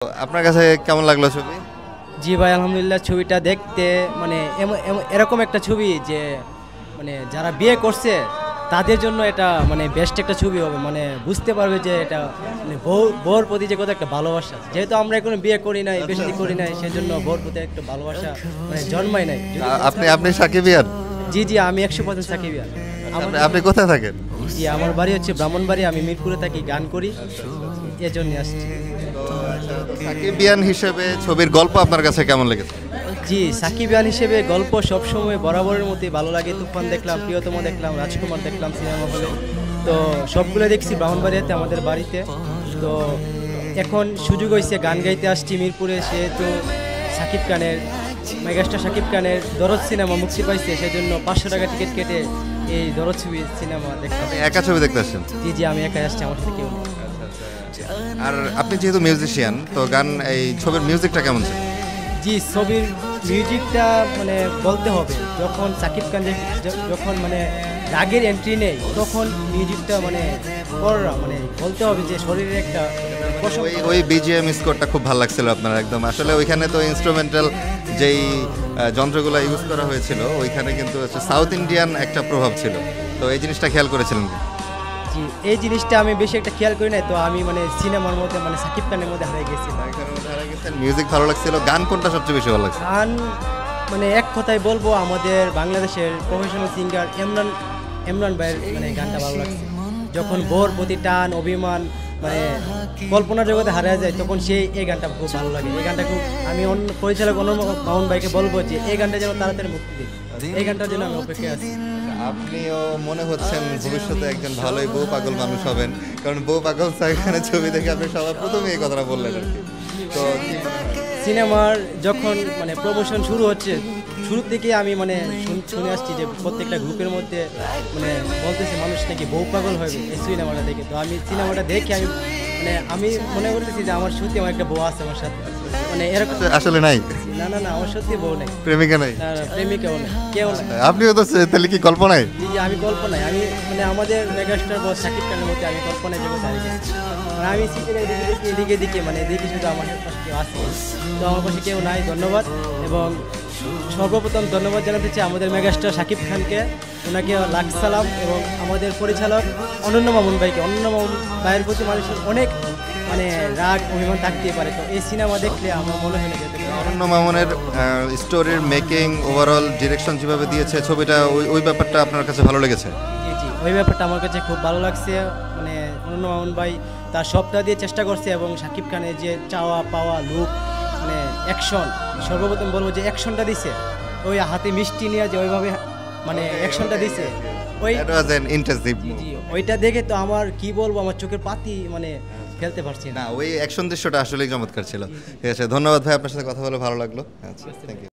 আপনার কাছে কেমন লাগলো ছবি? জি ভাই, আলহামদুলিল্লাহ। ছবিটা দেখতে মানে এরকম একটা ছবি যে মানে যারা বিয়ে করছে তাদের জন্য এটা মানে বেস্ট একটা ছবি হবে। মানে বুঝতে পারবে যে এটা মানে বউর প্রতি যে কত একটা ভালোবাসা। যেহেতু আমরা এখনো বিয়ে করি নাই, বেশি করি নাই, সেজন্য বউর প্রতি একটা ভালোবাসা মানে জন্মায় নাই। আপনি সাকিবিয়ান? জি জি, আমি 100% সাকিবিয়ান। আপনি কোথায় থাকেন? জি, আমার বাড়ি হচ্ছে ব্রাহ্মণবাড়ি, আমি মিরপুরে থাকি, গান করি, এজন্য আসছি। সাকিবিয়ান হিসেবে ছবির গল্প আপনার কাছে কেমন লেগেছে? জি, সাকিবিয়ান হিসেবে গল্প সবসময় বরাবরের মতোই ভালো লাগে। তুফান দেখলাম, প্রিয়তম দেখলাম, রাজকুমার দেখলাম সিনেমা হলে, তো সবগুলো দেখছি ব্রাহ্মণবাড়িয়াতে আমাদের বাড়িতে। তো এখন সুযোগ হয়েছে গান গাইতে আসছি মিরপুরে, সেহেতু সাকিব খানের মেগাস্টার সাকিব খানের দরদ সিনেমা মুক্তি পাইছে, সেজন্য 500 টাকা টিকিট কেটে এই দরদ ছবি সিনেমা দেখলাম। একা ছবি দেখতে আসছেন? জি জি, আমি একাই আসছি, আমার সাথে কেউ নেই। আর আপনি যেহেতু মিউজিশিয়ান, তো এই ছবির মিউজিকটা কেমন ছিল? জি, ছবির মিউজিকটা মানে বলতে হবে, যখন সাকিব খান যখন মানে রাগের এন্ট্রি নেই, তখন মিউজিকটা মানে মানে বলতে হবে যে শরীরের একটা ওই বিজিএম স্কোরটা খুব ভালো লাগছিল আপনার একদম। আসলে ওইখানে তো ইনস্ট্রুমেন্টাল যেই যন্ত্রগুলো ইউজ করা হয়েছিল, ওইখানে কিন্তু সাউথ ইন্ডিয়ান একটা প্রভাব ছিল। তো এই জিনিসটা খেয়াল করেছিলেন কি? জি, এই জিনিসটা আমি বেশি একটা খেয়াল করি নাই, তো আমি মানে সিনেমার মধ্যে মানে সাকিব খানের মধ্যে হারিয়ে গেছি। মিউজিক ভালো লাগছিল। গান কোনটা সবচেয়ে বেশি ভালো লাগছে? গান মানে এক কথায় বলবো, আমাদের বাংলাদেশের প্রফেশনাল সিঙ্গার ইমরান ভাইয়ের মানে গানটা ভালো লাগছে। যখন বোর প্রতি টান, অভিমান, মানে কল্পনা জগতে হারিয়ে যায়, তখন এই গানটা খুব ভালো লাগে। এই গানটা খুব আমি অন্য পরিচালক মামুন ভাইকে বলবো যে এই গানটা যেন তাড়াতাড়ি মুক্তি দিই, এই গানটার জন্য আমি অপেক্ষায় আছি। আপনিও মনে হচ্ছেন ভবিষ্যতে একজন ভালোই বউ পাগল মানুষ হবেন, কারণ বউ পাগল সাকিবের ছবি দেখে আপনি সবার প্রথমে এই কথাটা বললেন আর কি। তো সিনেমার যখন মানে প্রমোশন শুরু হচ্ছে, শুরু থেকে আমি মানে শুনে আসছি যে প্রত্যেকটা গ্রুপের মধ্যে মানে বলতেছে মানুষ নাকি বউ পাগল হবে এই সিনেমাটা দেখে। তো আমি সিনেমাটা দেখে আমি মনে করতেছি যে আমার সত্যি আমার একটা বউ আছে আমার সাথে, মানে এরকম আসলে নাই? না না না, আমার সত্যি বউ নেই, প্রেমিকা নাই? না না, প্রেমিকাও নেই, কেউ নাই। আপনিও তো তাহলে কি কল্পনায়? জি জি, আমি কল্পনায়, আমি মানে আমাদের মেগাস্টার বস সাকিব খানের মধ্যে আমি কল্পনায় জগতে হারিয়ে গেছি। মানে আমি সিটের এদিকে এদিকে মানে দেখি শুধু আমার পাশে কেউ আসছে, তো আমার পাশে কেউ নাই। ধন্যবাদ। এবং সর্বপ্রথম ধন্যবাদ জানাতে চাই আমাদের মেগাস্টার সাকিব খানকে, ওনাকে লাখ সালাম, এবং আমাদের পরিচালক অনন্য মামুন ভাইকে। অনন্য মামুন ভাইয়ের প্রতি মানুষের অনেক মানে রাগ অভিমান থাকতেই পারে, তো এই সিনেমা দেখলে আমার মনে হয় না যেতে অনন্য মামুনের স্টোরির মেকিং, ওভারঅল ডিরেকশন যেভাবে দিয়েছে ছবিটা, ওই ব্যাপারটা আপনার কাছে ভালো লেগেছে? জি জি, ওই ব্যাপারটা আমার কাছে খুব ভালো লাগছে। মানে অনন্য মামুন ভাই তার সবটা দিয়ে চেষ্টা করছে, এবং সাকিব খানের যে চাওয়া পাওয়া লুক, মানে অ্যাকশন, সর্বপ্রথম বলবো যে অ্যাকশনটা দিছে, ওই হাতে মিষ্টি নিয়ে যে ওইভাবে মানে অ্যাকশনটা দিছে, ওইটা দেখে তো আমার কি বলবো, আমার চোখের পাতি মানে ফেলতে পারছি না। ওই অ্যাকশন দৃশ্যটা আসলেই চমৎকার ছিল। ঠিক আছে, ধন্যবাদ ভাই, আপনার সাথে কথা বলে ভালো লাগলো। আচ্ছা, থ্যাংক ইউ।